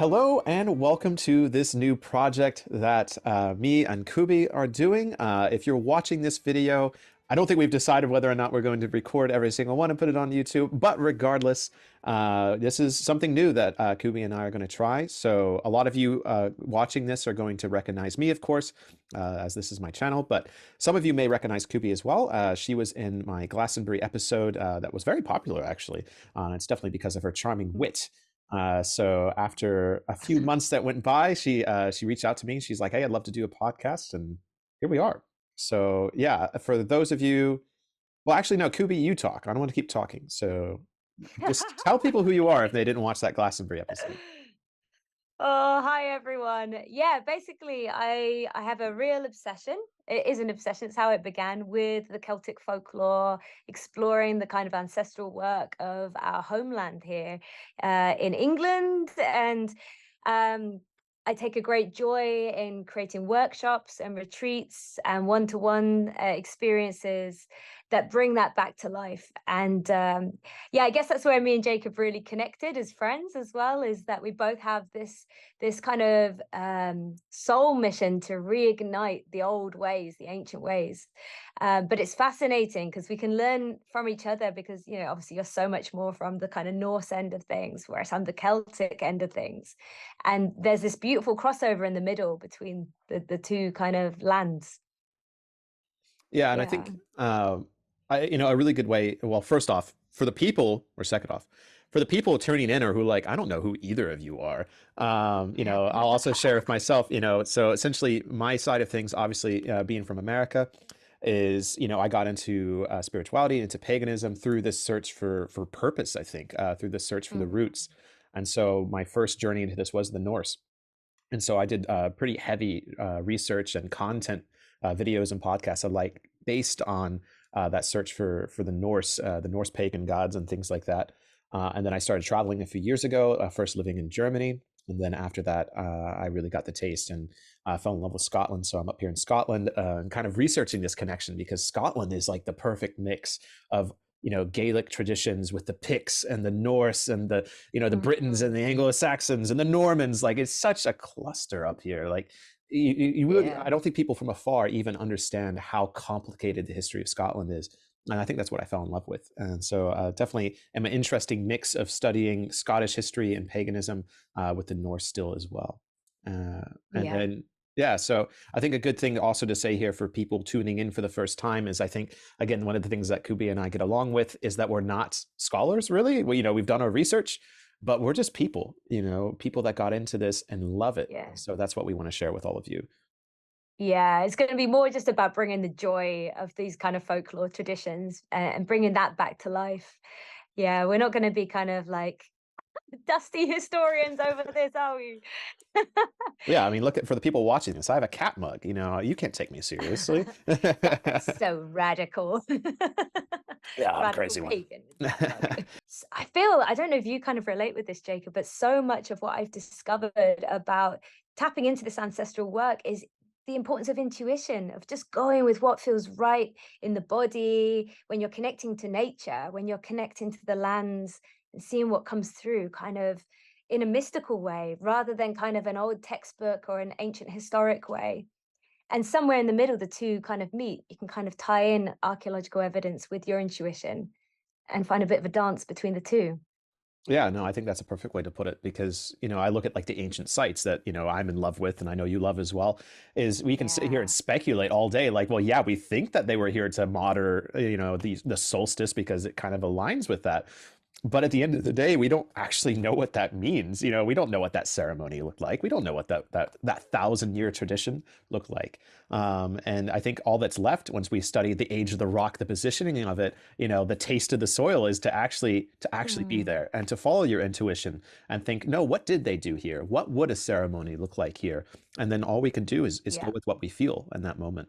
Hello and welcome to this new project that me and Kubi are doing. If you're watching this video, I don't think we've decided whether or not we're going to record every single one and put it on YouTube, but regardless, this is something new that Kubi and I are going to try. So a lot of you watching this are going to recognize me, of course, as this is my channel, but some of you may recognize Kubi as well. She was in my Glastonbury episode that was very popular, actually. It's definitely because of her charming wit. So after a few months that went by, she reached out to me. She's like, "Hey, I'd love to do a podcast," and here we are. So yeah, for those of you, well, actually, no, Kubi, you talk. I don't want to keep talking. So just tell people who you are if they didn't watch that Glastonbury episode. Oh, hi everyone. Yeah, basically I have a real obsession. It is an obsession. It's how it began with the Celtic folklore, exploring the kind of ancestral work of our homeland here in England. And um, I take a great joy in creating workshops and retreats and one-to-one experiences that bring that back to life. And yeah, I guess that's where me and Jacob really connected as friends as well, is that we both have this kind of soul mission to reignite the old ways, the ancient ways. But it's fascinating because we can learn from each other because, you know, obviously you're so much more from the kind of Norse end of things, whereas I'm the Celtic end of things. And there's this beautiful crossover in the middle between the two kind of lands. Yeah, and I Yeah. think a really good way. Well, first off, for the people, or second off, for the people tuning in or who like, I don't know who either of you are. I'll also share with myself. So essentially, my side of things, obviously, being from America, is I got into spirituality, into paganism through this search for purpose. I think through this search for the Mm, roots, and so my first journey into this was the Norse. And so I did pretty heavy research and content videos and podcasts like based on that search for the Norse pagan gods and things like that. And then I started traveling a few years ago, first living in Germany. And then after that, I really got the taste and fell in love with Scotland. So I'm up here in Scotland and kind of researching this connection because Scotland is like the perfect mix of Gaelic traditions with the Picts and the Norse and the Britons and mm, the Anglo-Saxons and the Normans. Like it's such a cluster up here. Like you really, yeah. I don't think people from afar even understand how complicated the history of Scotland is. And I think that's what I fell in love with. And so definitely am an interesting mix of studying Scottish history and paganism with the Norse still as well. And Yeah. then, yeah, so I think a good thing also to say here for people tuning in for the first time is I think, again, one of the things that Kubi and I get along with is that we're not scholars, really. We've done our research, but we're just people, people that got into this and love it. Yeah. So that's what we want to share with all of you. Yeah, it's going to be more just about bringing the joy of these kind of folklore traditions and bringing that back to life. Yeah, we're not going to be kind of like dusty historians over this, are we? Yeah, I mean, look at for the people watching this, I have a cat mug. You can't take me seriously. That's so radical. Yeah, I'm a Radical crazy one. pagan with that mug. I feel, I don't know if you kind of relate with this, Jacob, but so much of what I've discovered about tapping into this ancestral work is the importance of intuition, of just going with what feels right in the body, when you're connecting to nature, when you're connecting to the lands and seeing what comes through kind of in a mystical way, rather than kind of an old textbook or an ancient historic way. And somewhere in the middle, the two kind of meet. You can kind of tie in archaeological evidence with your intuition and find a bit of a dance between the two. Yeah, no, I think that's a perfect way to put it because, I look at like the ancient sites that, I'm in love with and I know you love as well, is we can sit here and Yeah. speculate all day like, well, yeah, we think that they were here to modern, the solstice because it kind of aligns with that. But at the end of the day, we don't actually know what that means. We don't know what that ceremony looked like. We don't know what that 1,000-year tradition looked like. And I think all that's left once we study the age of the rock, the positioning of it, the taste of the soil is to actually be Mm, there and to follow your intuition and think, no, what did they do here? What would a ceremony look like here? And then all we can do is go yeah, with what we feel in that moment.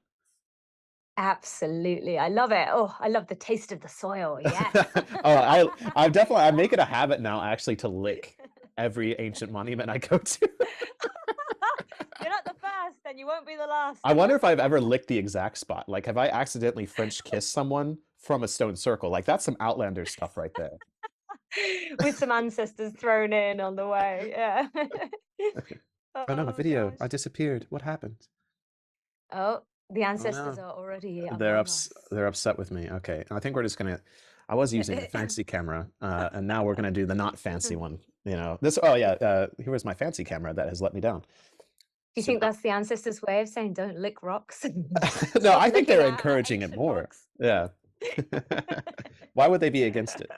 absolutely. I love it. Oh, I love the taste of the soil. Yes. Oh, I make it a habit now actually to lick every ancient monument I go to. You're not the first, and you won't be the last. I wonder if I've ever licked the exact spot. Like, have I accidentally French kissed someone from a stone circle? Like, that's some Outlander stuff right there. with some ancestors thrown in on the way. Yeah. Oh no, Oh video. I gosh. disappeared. What happened? Oh, the Oh ancestors no. are already among us. They're upset with me. Okay. I think we're just gonna I was using the fancy camera, and now we're gonna do the not fancy one. You know, this oh yeah, here was my fancy camera that has let me down. Do you So think that's the ancestors' way of saying don't lick rocks? no, Stop I think looking they're at encouraging it ancient more. rocks. Yeah. Why would they be against it?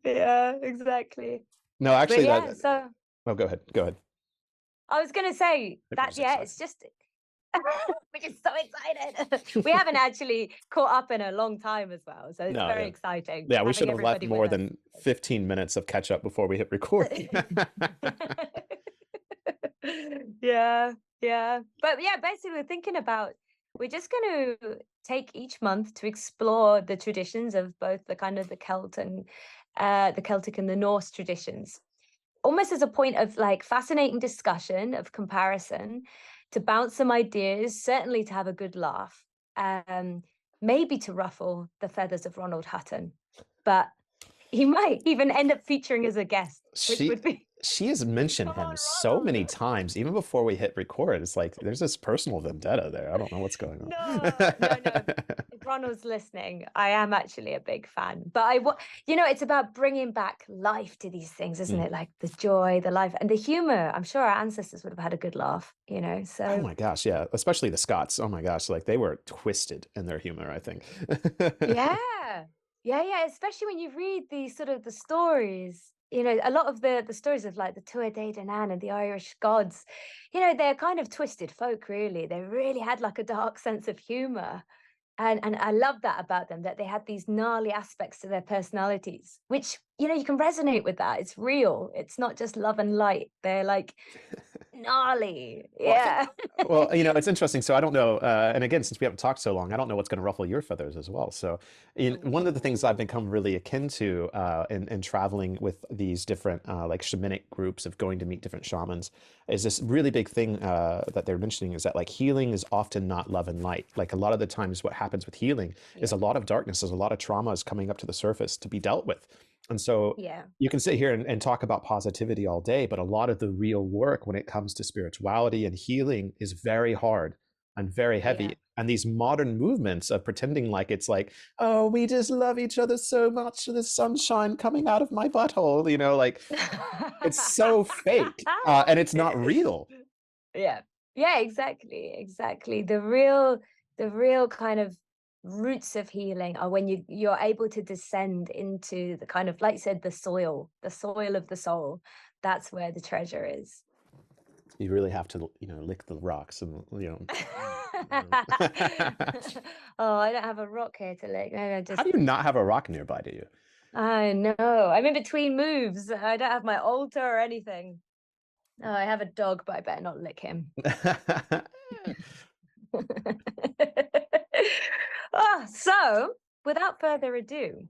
Yeah, exactly. No, But actually that yeah, so oh go ahead. Go ahead. I was gonna say People are that, so yeah, excited. it's just we're just so excited. We haven't actually caught up in a long time as well, so it's No, very yeah. exciting Yeah, we having should have left everybody with more us. than 15 minutes of catch up before we hit record. Yeah, yeah. But yeah, basically we're thinking about we're just going to take each month to explore the traditions of both the kind of the Celtic and the Norse traditions, almost as a point of like fascinating discussion, of comparison, to bounce some ideas, certainly to have a good laugh, um, maybe to ruffle the feathers of Ronald Hutton, but he might even end up featuring as a guest, which she would be she has mentioned come him on, so many Ronald. times, even before we hit record. It's like there's this personal vendetta there. I don't know what's going No, on. no, no. If Ronald's listening, I am actually a big fan. But you know, it's about bringing back life to these things, isn't Mm. it? Like the joy, the life, and the humor. I'm sure our ancestors would have had a good laugh, you know. Oh So my gosh, yeah, especially the Scots. Oh my gosh, like they were twisted in their humor, I think. yeah, yeah, yeah. Especially when you read these sort of the stories. You know, a lot of the stories of like the Tuatha Dé Danann and the Irish gods, you know, they're kind of twisted folk, really. They really had like a dark sense of humor. And I love that about them, that they had these gnarly aspects to their personalities, which, you know, you can resonate with that. It's real. It's not just love and light. They're like gnarly. Well, I think, Yeah. well, you know, it's interesting. So I don't know, and again, since we haven't talked so long, I don't know what's going to ruffle your feathers as well. So, one of the things I've Ooh. become really akin to in traveling with these different like shamanic groups of going to meet different shamans is this really big thing that they're mentioning is that like healing is often not love and light. Like a lot of the times, what happens with healing is Yeah. a lot of darkness, there's a lot of traumas coming up to the surface to be dealt with, and so Yeah. you can sit here and talk about positivity all day, but a lot of the real work when it comes to spirituality and healing is very hard and very Yeah. heavy. And these modern movements of pretending like it's like, oh, we just love each other so much, the sunshine coming out of my butthole, you know, like it's so fake and it's not real. Yeah. Yeah, exactly. Exactly. The real kind of roots of healing are when you're able to descend into the kind of, like you said, the soil of the soul. That's where the treasure is. You really have to, you know, lick the rocks and, you Oh, know. I don't have a rock here to lick. No, no, How just do you not have a rock nearby to you? I know. I'm in between moves. I don't have my altar or anything. Oh, I have a dog, but I better not lick him. So without further ado,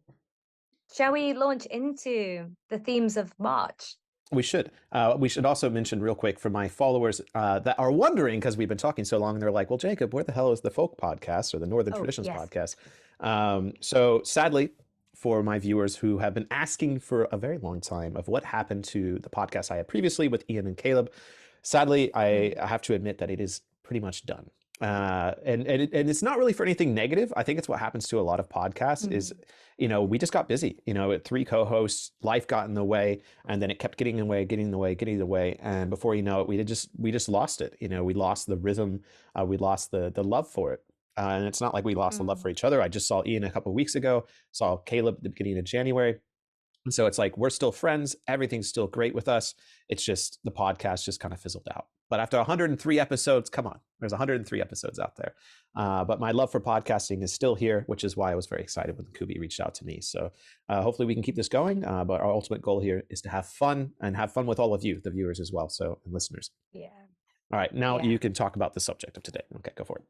shall we launch into the themes of March? We should. We should also mention real quick for my followers that are wondering because we've been talking so long, and they're like, "Well, Jacob, where the hell is the folk podcast or the Northern Oh, Traditions yes. podcast?" So sadly, for my viewers who have been asking for a very long time of what happened to the podcast I had previously with Ian and Caleb, sadly, I Mm, have to admit that it is pretty much done. And it's not really for anything negative. I think it's what happens to a lot of podcasts is, mm, you know, we just got busy. You know, at three co-hosts, life got in the way, and then it kept getting in the way, getting in the way, getting in the way, and before you know it, we just lost it. You know, we lost the rhythm, we lost the love for it. And it's not like we lost the love mm, for each other. I just saw Ian a couple of weeks ago, saw Caleb at the beginning of January. And so it's like we're still friends. Everything's still great with us. It's just the podcast just kind of fizzled out. But after 103 episodes, come on, there's 103 episodes out there. But my love for podcasting is still here, which is why I was very excited when Kubi reached out to me. So hopefully we can keep this going. But our ultimate goal here is to have fun and have fun with all of you, the viewers as well, so and listeners. yeah. All right, now Yeah. you can talk about the subject of today. Okay, go for it.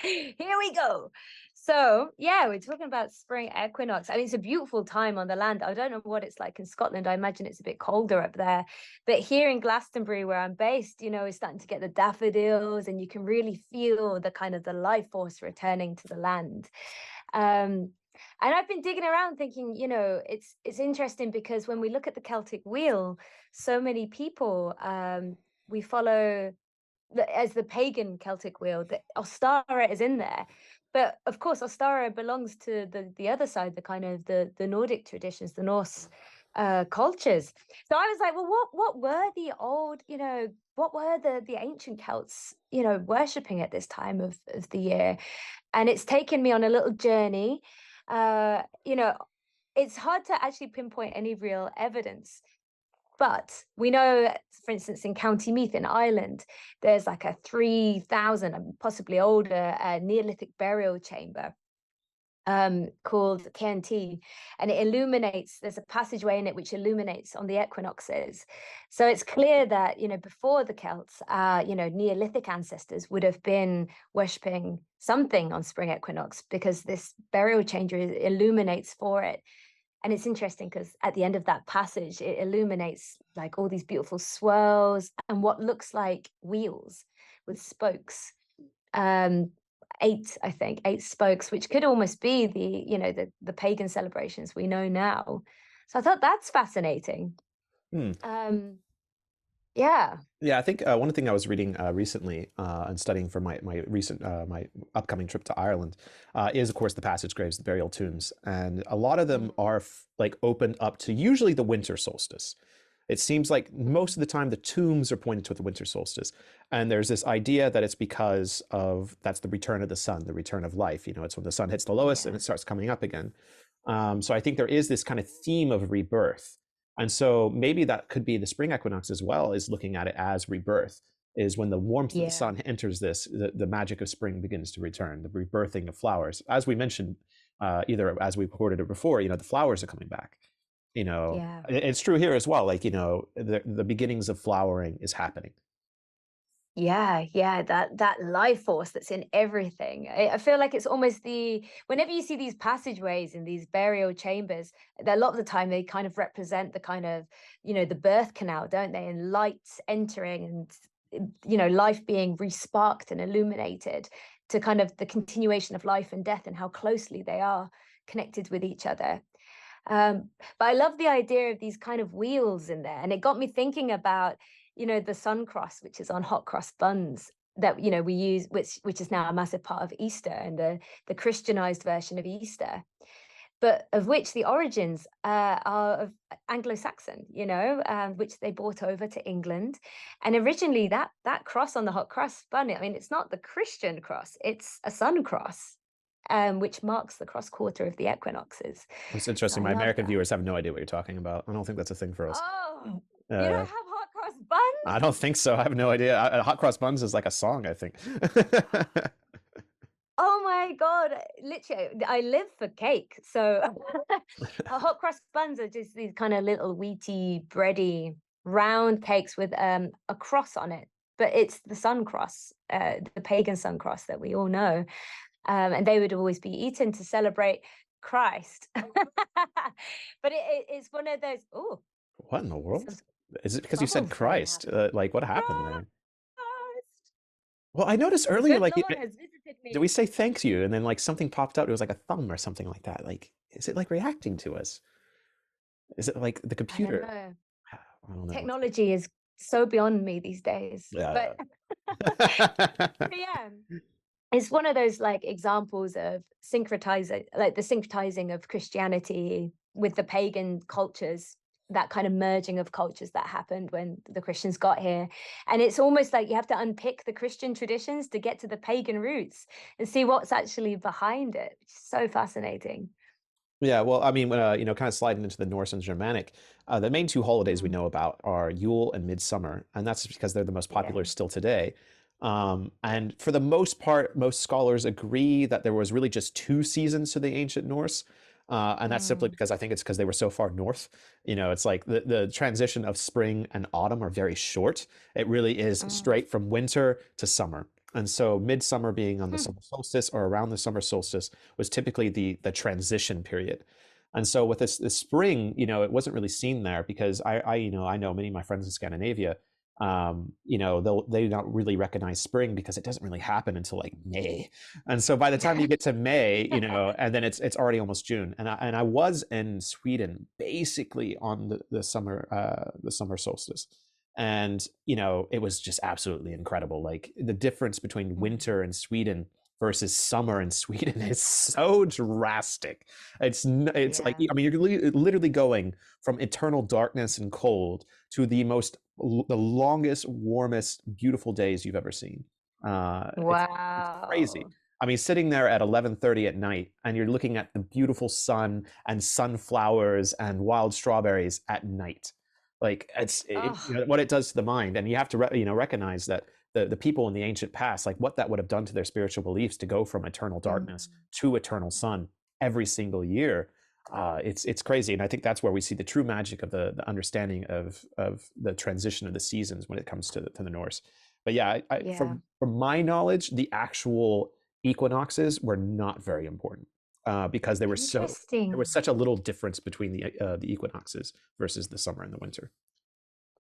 Here we go. So, yeah, we're talking about spring equinox. I mean, it's a beautiful time on the land. I don't know what it's like in Scotland. I imagine it's a bit colder up there. But here in Glastonbury, where I'm based, you know, it's starting to get the daffodils, and you can really feel the kind of the life force returning to the land. Um, And I've been digging around thinking, it's interesting because when we look at the Celtic wheel, so many people we follow as the pagan Celtic wheel, the Ostara is in there. But of course, Ostara belongs to the other side, the kind of the Nordic traditions, the Norse cultures. So I was like, well, what were the old, what were the ancient Celts, worshipping at this time of the year? And it's taken me on a little journey. It's hard to actually pinpoint any real evidence. But we know, for instance, in County Meath in Ireland, there's like a 3,000 and possibly older Neolithic burial chamber called KNT, and it illuminates. There's a passageway in it which illuminates on the equinoxes. So it's clear that before the Celts, Neolithic ancestors would have been worshipping something on spring equinox, because this burial chamber illuminates for it. And it's interesting because at the end of that passage, it illuminates like all these beautiful swirls and what looks like wheels with spokes. 8, I think, 8 spokes, which could almost be the pagan celebrations we know now. So I thought that's fascinating. Hmm. Yeah. Yeah, I think one thing I was reading recently and studying for my recent my upcoming trip to Ireland is, of course, the passage graves, the burial tombs, and a lot of them are like opened up to usually the winter solstice. It seems like most of the time the tombs are pointed to the winter solstice, and there's this idea that it's because of that's the return of the sun, the return of life. It's when the sun hits the lowest and it starts coming up again. So I think there is this kind of theme of rebirth. And so maybe that could be the spring equinox as well, is looking at it as rebirth, is when the warmth of the sun enters this, the magic of spring begins to return, the rebirthing of flowers. As we mentioned, either as we recorded it before, the flowers are coming back. It's true here as well. Like, the beginnings of flowering is happening. Yeah, that life force that's in everything. I feel like it's almost whenever you see these passageways in these burial chambers, a lot of the time they kind of represent the kind of, the birth canal, don't they? And lights entering and, life being re-sparked and illuminated to kind of the continuation of life and death and how closely they are connected with each other. But I love the idea of these kind of wheels in there. And it got me thinking about, the sun cross, which is on hot cross buns that, we use, which is now a massive part of Easter and the Christianized version of Easter, but of which the origins are of Anglo-Saxon, which they brought over to England. And originally that cross on the hot cross bun, I mean, it's not the Christian cross, it's a sun cross. Which marks the cross quarter of the equinoxes. It's So interesting. I My love American that. viewers have no idea what you're talking about. I don't think that's a thing for us. Oh, you don't Uh, have hot cross I buns? don't think so. I have no idea. Hot cross buns is like a song, I think. Oh my God. Literally, I live for cake. So hot cross buns are just these kind of little wheaty, bready, round cakes with a cross on it. But it's the sun cross, the pagan sun cross that we all know. And they would always be eaten to celebrate Christ. But it's one of those, oh, What in the world? some Is it because you said bubbles going Christ? happening. Like, what happened there? Christ! Well, I noticed The earlier, good like, Lord has visited did we me. say thank you? And then, like, something popped out. It was like a thumb or something like that. Like, is it like reacting to us? Is it like the I don't computer? know. I don't know what's going Technology is so beyond me these days. on. But, but yeah, it's one of those like examples of syncretizing, like the syncretizing of Christianity with the pagan cultures, that kind of merging of cultures that happened when the Christians got here. And it's almost like you have to unpick the Christian traditions to get to the pagan roots and see what's actually behind it, which is so fascinating. Yeah, well, I mean, kind of sliding into the Norse and Germanic, the main two holidays we Mm, know about are Yule and Midsummer, and that's because they're the most yeah. popular still today. And for the most part, most scholars agree that there was really just 2 seasons to the ancient Norse, and that's simply Mm, because I think it's because they were so far north. It's like the transition of spring and autumn are very short. It really is mm, straight from winter to summer. And so midsummer being on the hmm. summer solstice or around the summer solstice was typically the transition period. And so with this spring, it wasn't really seen there because I know many of my friends in Scandinavia, they don't really recognize spring because it doesn't really happen until like May. And so by the time you get to May, and then it's already almost June. And I was in Sweden basically on the summer solstice. And it was just absolutely incredible. Like the difference between winter in Sweden versus summer in Sweden is so drastic. It's like, Yeah. I mean, you're literally going from eternal darkness and cold to the longest, warmest, beautiful days you've ever seen. It's crazy. Wow. I mean, sitting there at 11:30 at night, and you're looking at the beautiful sun and sunflowers and wild strawberries at night. Like Oh. what it does to the mind, and you have to recognize that the people in the ancient past, like what that would have done to their spiritual beliefs to go from eternal darkness Mm. to eternal sun every single year. It's crazy, and I think that's where we see the true magic of the understanding of the transition of the seasons when it comes to the Norse. But yeah, Yeah. from my knowledge, the actual equinoxes were not very important because there was Interesting. such a little difference between the equinoxes versus the summer and the winter.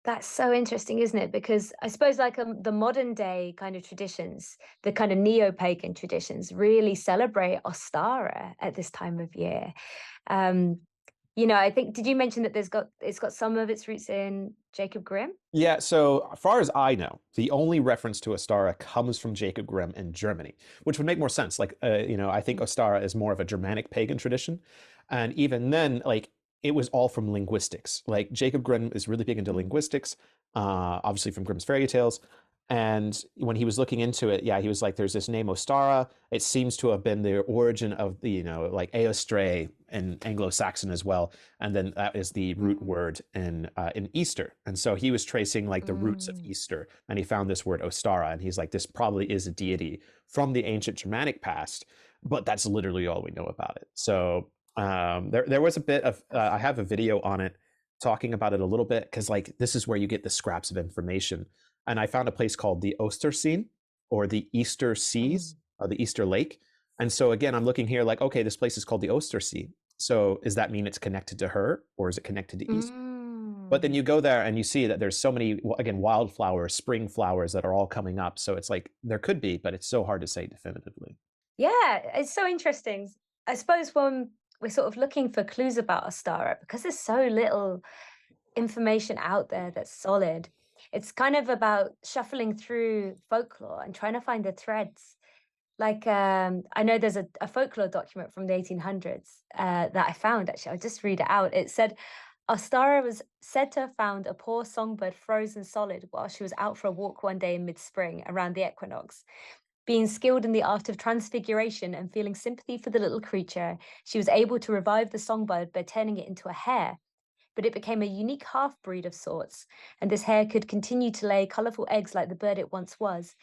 That's so interesting, isn't it? Because I suppose like the modern day kind of traditions, the kind of neo-pagan traditions really celebrate Ostara at this time of year. Um, I think did you mention that it's got some of its roots in Jacob Grimm? Yeah, so as far as I know, the only reference to Ostara comes from Jacob Grimm in Germany, which would make more sense. Like, I think Mm. Ostara is more of a Germanic pagan tradition, and even then, like, it was all from linguistics. Like Jacob Grimm is really big into Mm. linguistics, obviously from Grimm's fairy tales. And when he was looking into it, yeah, he was like, "There's this name Ostara. It seems to have been the origin of the, like Eostre in Anglo-Saxon as well, and then that is the root Mm. word in Easter." And so he was tracing like the roots of Mm. Easter, and he found this word Ostara, and he's like, "This probably is a deity from the ancient Germanic past, but that's literally all we know about it." So there was a bit of I have a video on it talking about it a little bit because like this is where you get the scraps of information, and I found a place called the Osterseen or the Easter Seas Mm. or the Easter Lake. And so again, I'm looking here like, okay, this place is called the Ostersee. So does that mean it's connected to her or is it connected to Easter? But then Mm. you go there and you see that there's so many, again, wildflowers, spring flowers that are all coming up. So it's like there could be, but it's so hard to say definitively. Yeah, it's so interesting. I suppose when we're sort of looking for clues about Ostara, because there's so little information out there that's solid, it's kind of about shuffling through folklore and trying to find the threads. Like, I know there's a folklore document from the 1800s that I found, actually. I'll just read it out. It said, Ostara was said to have found a poor songbird frozen solid while she was out for a walk one day in mid-spring around the equinox. Being skilled in the art of transfiguration and feeling sympathy for the little creature, she was able to revive the songbird by turning it into a hare. But it became a unique half breed of sorts, and this hare could continue to lay colourful eggs like the bird it once was.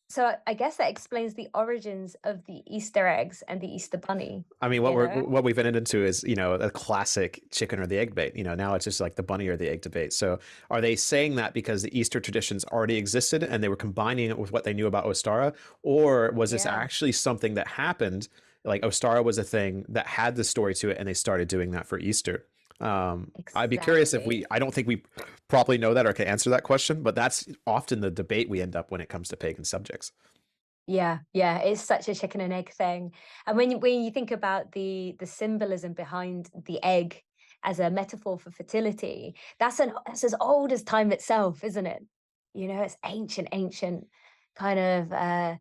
So I guess that explains the origins of the Easter eggs and the Easter bunny, I mean, you know? what we've ended into is, a classic chicken or the egg debate. Now it's just like the bunny or the egg debate. So are they saying that because the Easter traditions already existed and they were combining it with what they knew about Ostara? Or was this Yeah, actually something that happened? Like Ostara was a thing that had the story to it and they started doing that for Easter. I'd be curious if exactly. I don't think we probably know that or can answer that question, but that's often the debate we end up when it comes to pagan subjects. Yeah, yeah, it's such a chicken and egg thing. And when you think about the symbolism behind the egg as a metaphor for fertility, that's as old as time itself, isn't it? It's ancient kind of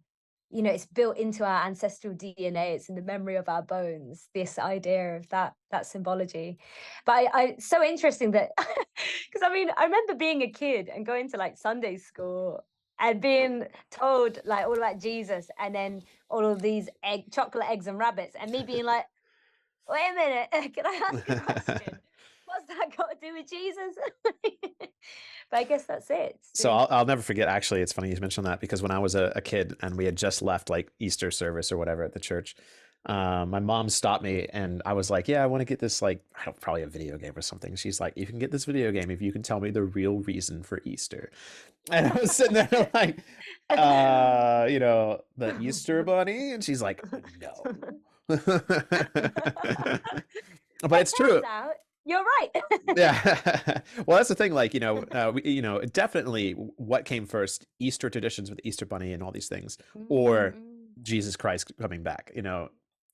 it's built into our ancestral DNA. It's in the memory of our bones, this idea of that symbology. But it's so interesting that because I mean, I remember being a kid and going to like Sunday school and being told like all about Jesus and then all of these chocolate eggs and rabbits, and me being like, wait a minute, can I ask a question? What's that got to do with Jesus? But I guess that's it. It's So the I'll never forget. Actually, it's funny you mentioned that because when I was a kid and we had just left like Easter service or whatever at the church, my mom stopped me and I was like, "Yeah, I want to get this like I don't probably a video game or something." She's like, "You can get this video game if you can tell me the real reason for Easter." And I was sitting there like, the Easter Bunny, and she's like, "No." But It it's turns true. out. You're right. Yeah. Well, that's the thing. Like, definitely what came first, Easter traditions with the Easter Bunny and all these things, or Mm-mm. Jesus Christ coming back.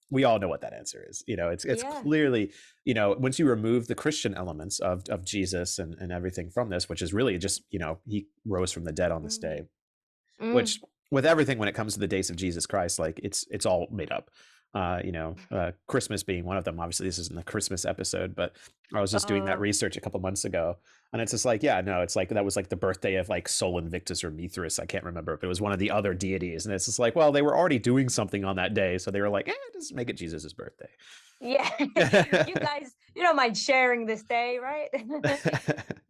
We all know what that answer is. It's Yeah. clearly, once you remove the Christian elements of Jesus and everything from this, which is really just, he rose from the dead on this Mm. day, Mm. which with everything when it comes to the days of Jesus Christ, like it's all made up. Christmas being one of them. Obviously, this isn't the Christmas episode, but I was just doing that Oh. research a couple months ago, and it's just like, yeah, no, it's like that was like the birthday of like Sol Invictus or Mithras. I can't remember, but it was one of the other deities, and it's just like, well, they were already doing something on that day, so they were like, just make it Jesus's birthday. Yeah. You guys, you don't mind sharing this day, right?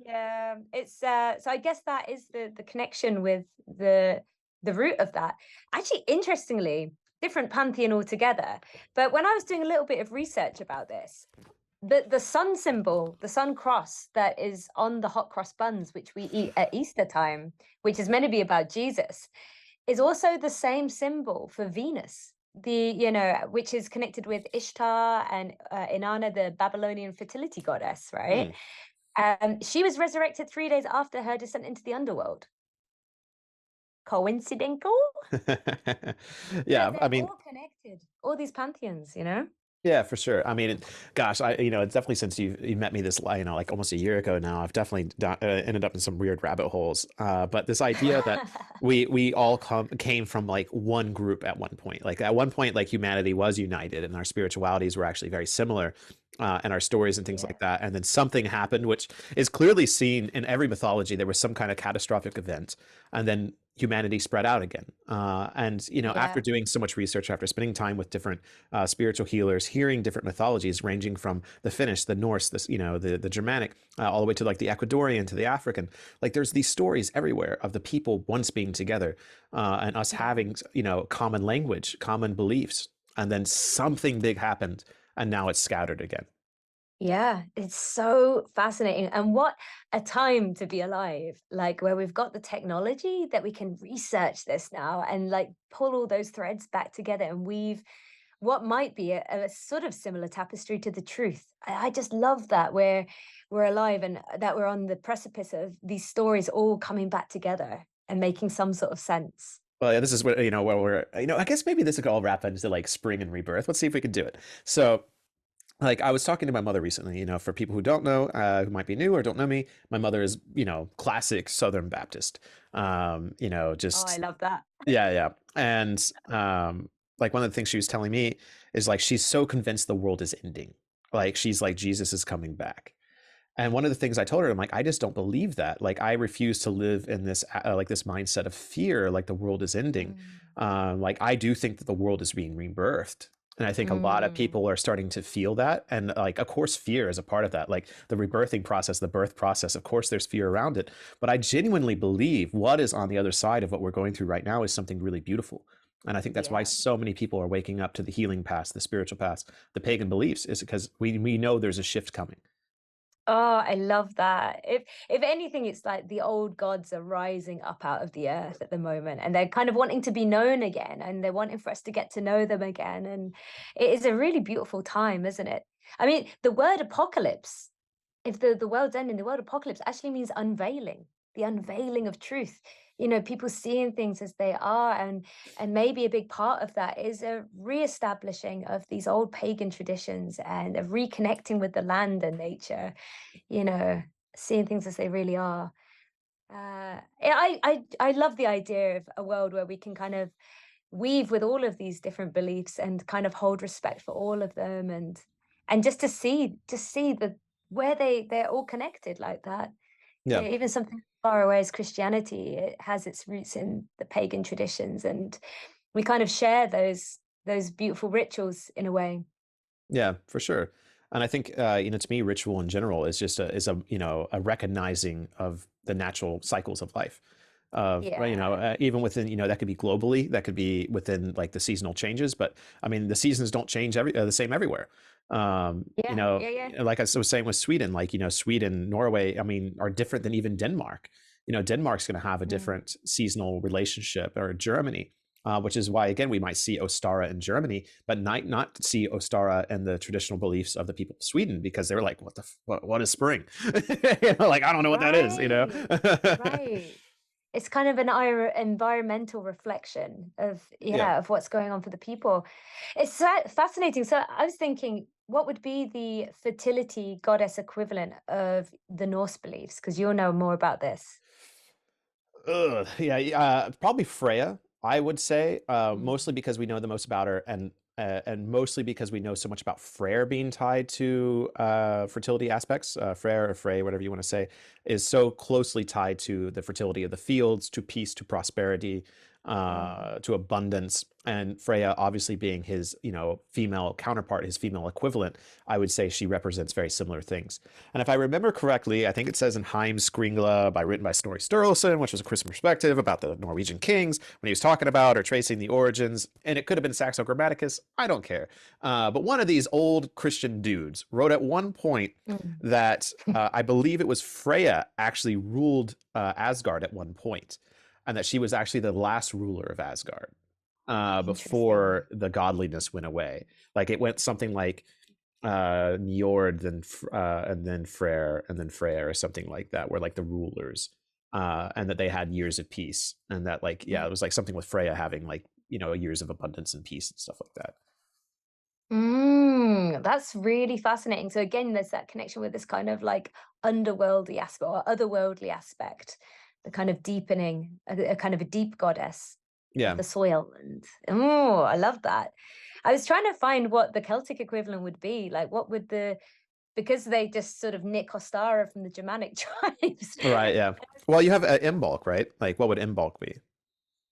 Yeah. It's so I guess that is the connection with the root of that. Actually, interestingly, different pantheon altogether. But when I was doing a little bit of research about this, the sun symbol, the sun cross that is on the hot cross buns, which we eat at Easter time, which is meant to be about Jesus, is also the same symbol for Venus, which is connected with Ishtar and Inanna, the Babylonian fertility goddess, right? Hmm. She was resurrected 3 days after her descent into the underworld. Coincidental? Yeah, I They're mean, all connected. All these pantheons. yeah, for sure. I mean, gosh, it's definitely since you met me this, like almost a year ago now, I've definitely ended up in some weird rabbit holes. But this idea that we all came from like one group at one point. Like at one point, like humanity was united, and our spiritualities were actually very similar, and our stories and things Yeah. like that. And then something happened, which is clearly seen in every mythology. There was some kind of catastrophic event, and then humanity spread out again. And after Yeah. doing so much research, after spending time with different spiritual healers, hearing different mythologies ranging from the Finnish, the Norse, the Germanic, all the way to like the Ecuadorian to the African. Like there's these stories everywhere of the people once being together, and us having common language, common beliefs, and then something big happened, and now it's scattered again. Yeah, it's so fascinating. And what a time to be alive, like where we've got the technology that we can research this now and like pull all those threads back together and weave what might be a sort of similar tapestry to the truth. I just love that we're alive and that we're on the precipice of these stories all coming back together and making some sort of sense. Well, yeah, this is what where we're. I guess maybe this could all wrap into like spring and rebirth. Let's see if we can do it. So, like I was talking to my mother recently, for people who don't know, who might be new or don't know me, my mother is, classic Southern Baptist. Oh, I Just love that. yeah, yeah. And like one of the things she was telling me is like she's so convinced the world is ending. Like she's like Jesus is coming back. And one of the things I told her, I'm like, I just don't believe that. Like, I refuse to live in this like this mindset of fear, like the world is ending. Mm. Like, I do think that the world is being rebirthed, and I think a lot of Mm. people are starting to feel that. And like, of course, fear is a part of that. Like the rebirthing process, the birth process. Of course, there's fear around it. But I genuinely believe what is on the other side of what we're going through right now is something really beautiful. And I think that's why Yeah. so many people are waking up to the healing past, the spiritual past, the pagan beliefs, is because we know there's a shift coming. Oh, I love that. If anything, it's like the old gods are rising up out of the earth at the moment, and they're kind of wanting to be known again, and they're wanting for us to get to know them again. And it is a really beautiful time, isn't it? I mean, the word apocalypse, if the world's ending, the word apocalypse actually means unveiling, the unveiling of truth. People seeing things as they are, and maybe a big part of that is a reestablishing of these old pagan traditions and a reconnecting with the land and nature, you know, seeing things as they really are. I love the idea of a world where we can kind of weave with all of these different beliefs and kind of hold respect for all of them, and just see the where they're all connected like that. Yeah. Even something far away as Christianity, it has its roots in the pagan traditions, and we kind of share those beautiful rituals in a way. Yeah, for sure. And I think to me, ritual in general is just a recognizing of the natural cycles of life. Of right, Yeah. even within that could be globally, that could be within like the seasonal changes. But I mean, the seasons don't change the same everywhere. Yeah. Yeah. Yeah. Like I was saying with Sweden, like Sweden, Norway, I mean, are different than even Denmark. Denmark's going to have a Mm. different seasonal relationship, or Germany. which is why, again, we might see Ostara in Germany, but might not see Ostara and the traditional beliefs of the people of Sweden, because they're like, what is spring? Like, I don't know what that is, Right, right. It's kind of an environmental reflection of, Yeah. yeah, of what's going on for the people. It's fascinating. So I was thinking, what would be the fertility goddess equivalent of the Norse beliefs? Because you'll know more about this. Ugh, yeah, probably Freya, I would say, Mm, mostly because we know the most about her, and mostly because we know so much about Freyr being tied to fertility aspects. Freyr or Frey, whatever you want to say, is so closely tied to the fertility of the fields, to peace, to prosperity, mm. to abundance. And Freya, obviously being his, female counterpart, his female equivalent, I would say she represents very similar things. And if I remember correctly, I think it says in Heimskringla, written by Snorri Sturluson, which was a Christian perspective about the Norwegian kings, when he was talking about or tracing the origins, and it could have been Saxo Grammaticus, I don't care. But one of these old Christian dudes wrote at one point Mm. that I believe it was Freya actually ruled Asgard at one point, and that she was actually the last ruler of Asgard Interesting. before the godliness went away. Like it went something like Njord, and then Freyr, and then Freyr, or something like that, were like the rulers, and that they had years of peace, and that, like, yeah, it was like something with Freya having, like, years of abundance and peace and stuff like that. That's really fascinating. So again, there's that connection with this kind of like underworldly aspect or otherworldly aspect, the kind of deepening, a kind of a deep goddess of Yeah. the soil. And oh, I love that. I was trying to find what the Celtic equivalent would be. Like, what would because they just sort of nick Ostara from the Germanic tribes. Right. Yeah. Well, you have Imbolc, right? Like, what would Imbolc be?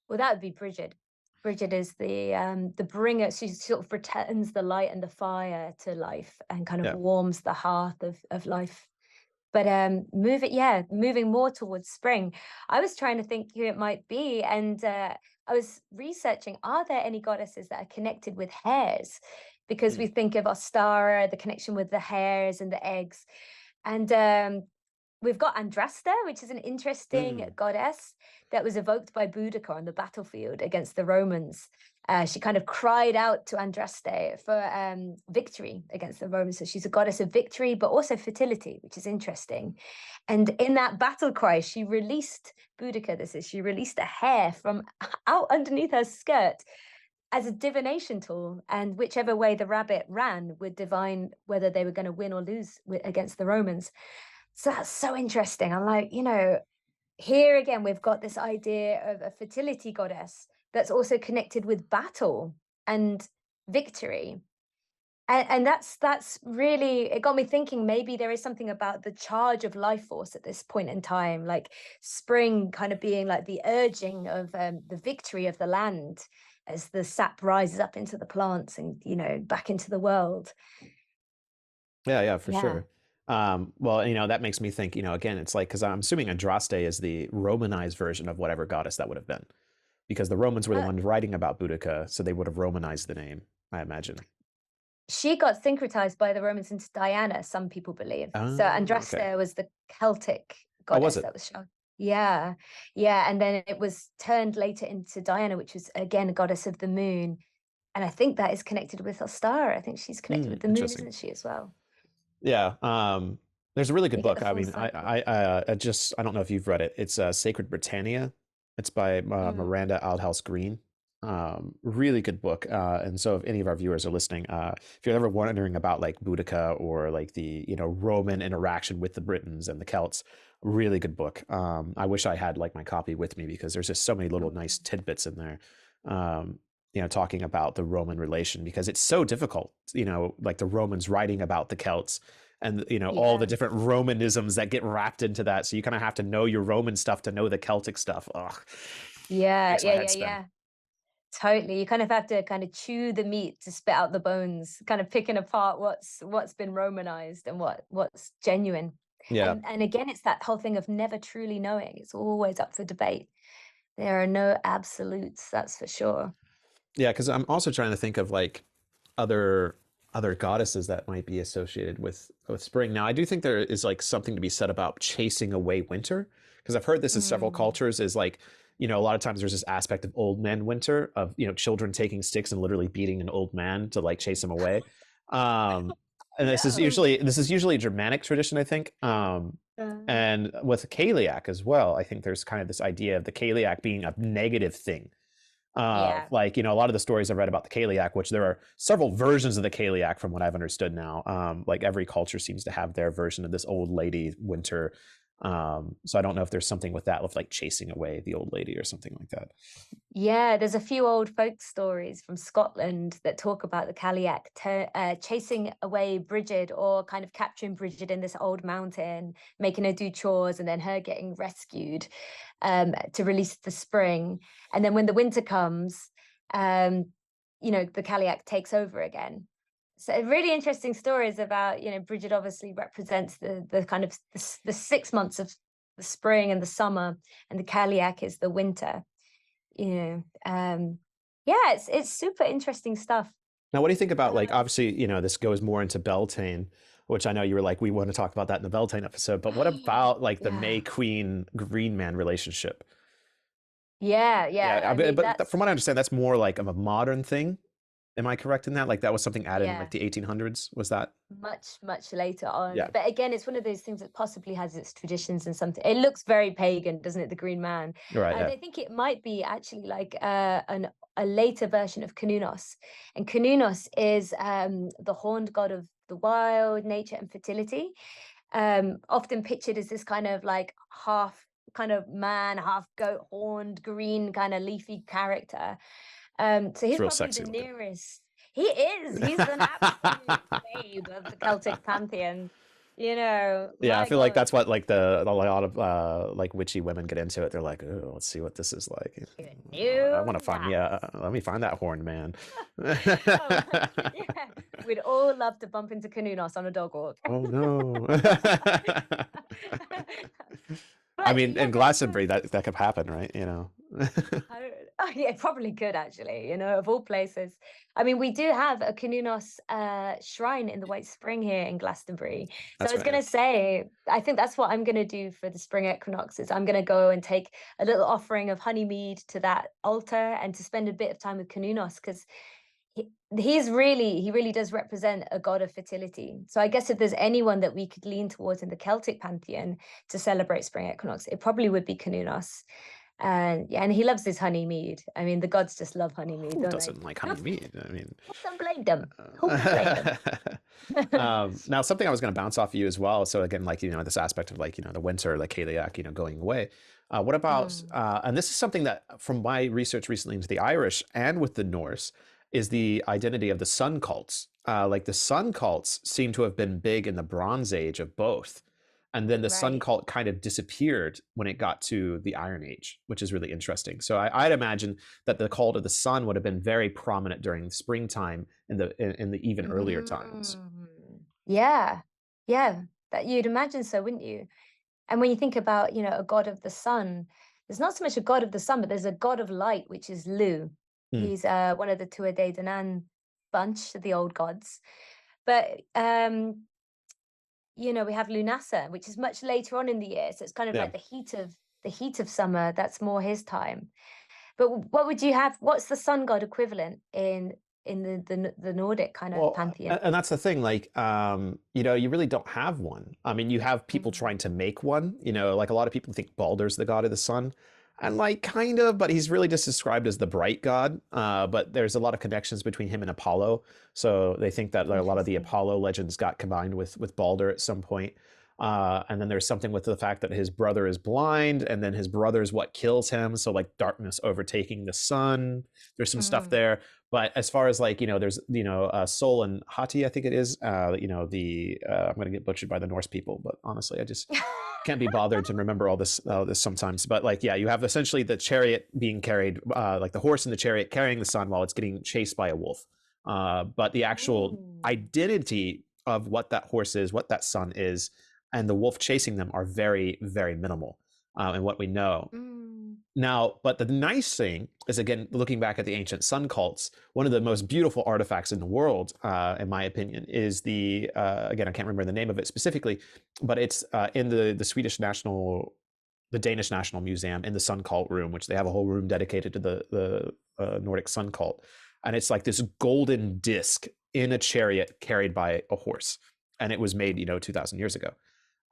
Well, that would be Bridget. Bridget is the bringer. She sort of returns the light and the fire to life and kind of Yeah. warms the hearth of life. But moving more towards spring. I was trying to think who it might be, and I was researching, are there any goddesses that are connected with hares? Because Mm. we think of Ostara, the connection with the hares and the eggs. And we've got Andraste, which is an interesting Mm. goddess that was evoked by Boudica on the battlefield against the Romans. She kind of cried out to Andraste for victory against the Romans. So she's a goddess of victory, but also fertility, which is interesting. And in that battle cry, she released Boudica, she released a hair from out underneath her skirt as a divination tool. And whichever way the rabbit ran would divine whether they were going to win or lose against the Romans. So that's so interesting. I'm like, here again, we've got this idea of a fertility goddess that's also connected with battle and victory. And that's really, it got me thinking, maybe there is something about the charge of life force at this point in time, like spring kind of being like the urging of the victory of the land as the sap rises up into the plants and, back into the world. Yeah, yeah, for Yeah. sure. Well, that makes me think, again, it's like, because I'm assuming Andraste is the Romanized version of whatever goddess that would have been, because the Romans were the Uh, ones writing about Boudica, so they would have Romanized the name, I imagine. She got syncretized by the Romans into Diana, some people believe. So Oh, okay. Andraste was the Celtic Oh, was goddess it? that was shown. Yeah, yeah, and then it was turned later into Diana, which was again a goddess of the moon. And I think that is connected with Ostara. I think she's connected with the moon, Interesting. isn't she, as well? Yeah. There's a really good You get the book. I full mean, cycle. I don't know if you've read it. It's Sacred Britannia. It's by Mm, Miranda Aldhouse Green. Really good book. And so if any of our viewers are listening, if you're ever wondering about like Boudica or like the, Roman interaction with the Britons and the Celts, really good book. I wish I had like my copy with me, because there's just so many little mm. nice tidbits in there. Talking about the Roman relation, because it's so difficult, like the Romans writing about the Celts, and all the Yeah, different Romanisms that get wrapped into that. So you kind of have to know your Roman stuff to know the Celtic stuff. Ugh, yeah, makes my yeah, head yeah, spin. yeah. Totally. You kind of have to kind of chew the meat to spit out the bones, kind of picking apart what's been Romanized and what's genuine. Yeah. And again, it's that whole thing of never truly knowing. It's always up for debate. There are no absolutes, that's for sure. Yeah, because I'm also trying to think of like other goddesses that might be associated with spring. Now, I do think there is like something to be said about chasing away winter, because I've heard this in several Mm, cultures, is like you know, a lot of times there's this aspect of old man winter, of, you know, children taking sticks and literally beating an old man to like chase him away. Um, and No. this is usually a Germanic tradition, I think. And with Kaliak as well, I think there's kind of this idea of the Kaliak being a negative thing. Yeah. Like, you know, a lot of the stories I've read about the Kaliak, which there are several versions of the Kaliak from what I've understood now. Like every culture seems to have their version of this old lady winter. So I don't know if there's something with that, with like chasing away the old lady or something like that. Yeah, there's a few old folk stories from Scotland that talk about the Cailleach chasing away Bridget, or kind of capturing Bridget in this old mountain, making her do chores, and then her getting rescued to release the spring. And then when the winter comes, you know, the Cailleach takes over again. So really interesting stories about, you know, Bridget obviously represents the kind of the 6 months of the spring and the summer, and the Cailleach is the winter. You know, yeah, it's super interesting stuff. Now, what do you think about, like, Um, obviously, you know, this goes more into Beltane, which I know you were like, we want to talk about that in the Beltane episode, but what about like the May yeah, Queen Green Man relationship? yeah. Yeah, I mean, but from that's what I understand, that's more like of a modern thing. Am I correct in that? Like that was something added in yeah, like the 1800s. Was that? much later on. Yeah. But again, it's one of those things that possibly has its traditions and something. It looks very pagan, doesn't it? The Green Man, Right. and Yeah. I think it might be actually like a later version of Kununos, and Kununos is the horned god of the wild, nature, and fertility. Often pictured as this kind of like half kind of man, half goat, horned, green, kind of leafy character. So It's he's real probably the sexy looking. nearest. He is. He's an absolute babe of the Celtic pantheon. You know, Yeah, I my feel like God. that's what like the a lot of like witchy women get into it. They're like, oh, let's see what this is like. You I knew want to find, that. yeah, let me find that horned man. Oh, yeah. We'd all love to bump into Canunos on a dog walk. Oh no. I But mean, yeah, in no, so Glastonbury, that could happen, right? You know. I don't, oh, yeah, it probably could actually, you know, of all places. I mean, we do have a Canunos shrine in the White Spring here in Glastonbury. So I That's was right. Yeah. going to say, I think that's what I'm going to do for the spring equinox is I'm going to go and take a little offering of honey mead to that altar and to spend a bit of time with Canunos, because he really does represent a god of fertility. So I guess if there's anyone that we could lean towards in the Celtic pantheon to celebrate spring equinox, it probably would be Canunos. And yeah, and he loves his honey mead. I mean, the gods just love honey mead, Who don't they? doesn't like honey mead? I mean, Who can blame them? Who can blame them? uh, now something I was going to bounce off of you as well. So again, like, you know, this aspect of like, you know, the winter, like Cailleach, you know, going away. What about, Mm, and this is something that from my research recently into the Irish and with the Norse, is the identity of the sun cults. Like the sun cults seem to have been big in the Bronze Age of both. And then the sun right. cult kind of disappeared when it got to the Iron Age, which is really interesting. So I'd imagine that the cult of the sun would have been very prominent during the springtime in the even earlier times. Mm, yeah, yeah. That you'd imagine so, wouldn't you? And when you think about, you know, a god of the sun, there's not so much a god of the sun, but there's a god of light, which is Lu. Hmm. He's one of the Tuatha De Danann bunch, the old gods. But you know, we have Lunasa, which is much later on in the year. So it's kind of Yeah. like the heat of summer. That's more his time. But what would you have? What's the sun god equivalent in the Nordic kind of Well, pantheon? and that's the thing, like, you know, you really don't have one. I mean, you have people Mm, trying to make one, you know, like a lot of people think Baldur's the god of the sun. And like kind of, but he's really just described as the bright god. But there's a lot of connections between him and Apollo. So they think that a lot of the interesting. Apollo legends got combined with Baldur at some point. And then there's something with the fact that his brother is blind, and then his brother is what kills him. So like darkness overtaking the sun. There's some stuff Mm. there. But as far as like, you know, there's, you know, Sol and Hati, I think it is, you know, I'm going to get butchered by the Norse people, but honestly, I just can't be bothered to remember all this sometimes. But like, yeah, you have essentially the chariot being carried, like the horse in the chariot carrying the sun while it's getting chased by a wolf. But the actual Ooh. identity of what that horse is, what that sun is, and the wolf chasing them are very, very minimal in what we know. Mm. Now, but the nice thing is, again, looking back at the ancient sun cults, one of the most beautiful artifacts in the world, in my opinion, is again, I can't remember the name of it specifically, but it's in the Swedish national the Danish National Museum in the sun cult room, which they have a whole room dedicated to the Nordic sun cult, and it's like this golden disc in a chariot carried by a horse, and it was made 2,000 years ago.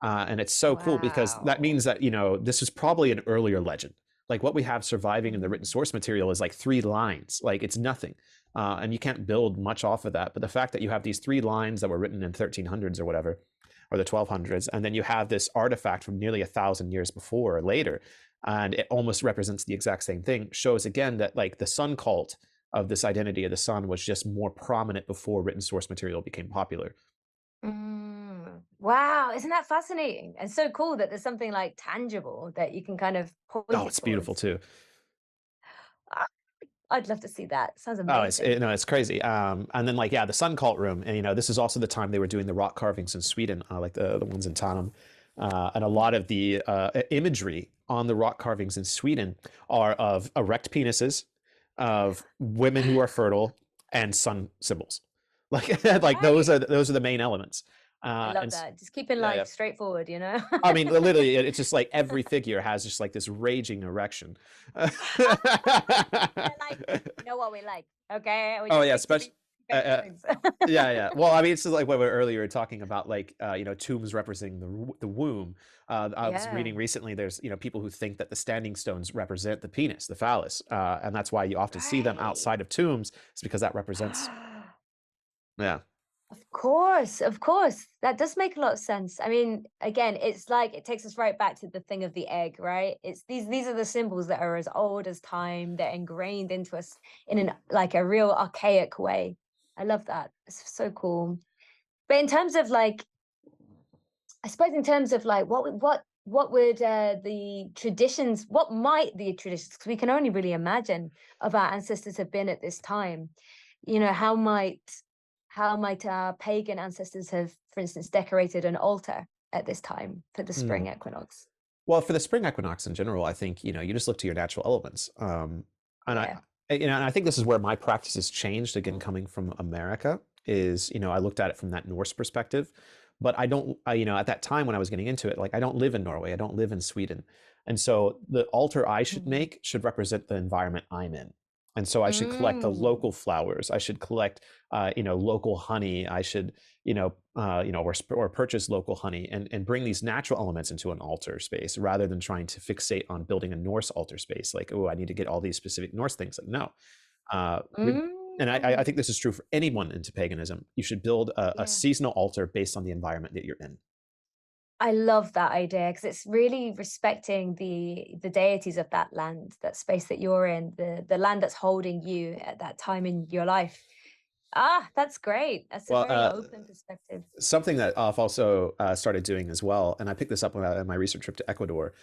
And it's so cool because that Wow. means that this is probably an earlier legend. Like what we have surviving in the written Mm. source material is like 3 lines, like it's nothing, and you can't build much off of that. But the fact that you have these 3 lines that were written in 1300s or whatever, or the 1200s, and then you have this artifact from nearly 1,000 years before or later, and it almost represents the exact same thing, shows again that like the sun cult of this identity of the sun was just more prominent before written source material became popular. Wow, isn't that fascinating? And so cool that there's something like tangible that you can kind of point Oh, it it's beautiful towards. too. Ah, I'd love to see that. Sounds Oh, it's amazing. no, it's crazy. And then like yeah, the Sun Cult room, and this is also the time they were doing the rock carvings in Sweden, like the ones in Tanum, and a lot of the imagery on the rock carvings in Sweden are of erect penises, of women who are fertile, and sun symbols. Like like Right. those are the main elements. I Uh, love and s- that. Just keeping yeah, yeah. life straightforward, you know? I mean, literally, it's just like every figure has just like this raging erection. They're like, you know what we like, okay? We Oh just yeah, need to especially be uh, famous uh, things. yeah, yeah. Well, I mean, it's just like what we were earlier talking about, like tombs representing the womb. I was Yeah. reading recently. There's people who think that the standing stones represent the penis, the phallus, and that's why you often see them Right. outside of tombs. It's because that represents. Yeah. Of course, of course. That does make a lot of sense. I mean, again, it's like it takes us right back to the thing of the egg, right? It's these are the symbols that are as old as time. They're ingrained into us in an like a real archaic way. I love that. It's so cool. But in terms of like, I suppose in terms of like what would the traditions, what might the traditions, because we can only really imagine of our ancestors have been at this time. How might our pagan ancestors have, for instance, decorated an altar at this time for the Hmm. spring equinox? Well, for the spring equinox in general, I think you just look to your natural elements, and Yeah. and I think this is where my practice has changed again, coming from America. Is I looked at it from that Norse perspective, but I don't. At that time when I was getting into it, like I don't live in Norway, I don't live in Sweden, and so the altar I should Mhm. make should represent the environment I'm in. And so I should collect the Mm. local flowers. I should collect, local honey. I should or purchase local honey and bring these natural elements into an altar space rather than trying to fixate on building a Norse altar space. Like, oh, I need to get all these specific Norse things. Like, no. Uh, and I Mm. think this is true for anyone into paganism. You should build a Yeah. seasonal altar based on the environment that you're in. I love that idea because it's really respecting the deities of that land, that space that you're in, the land that's holding you at that time in your life. Ah, that's great. That's a Well, very open perspective. something that I've also started doing as well, and I picked this up on my recent trip to Ecuador,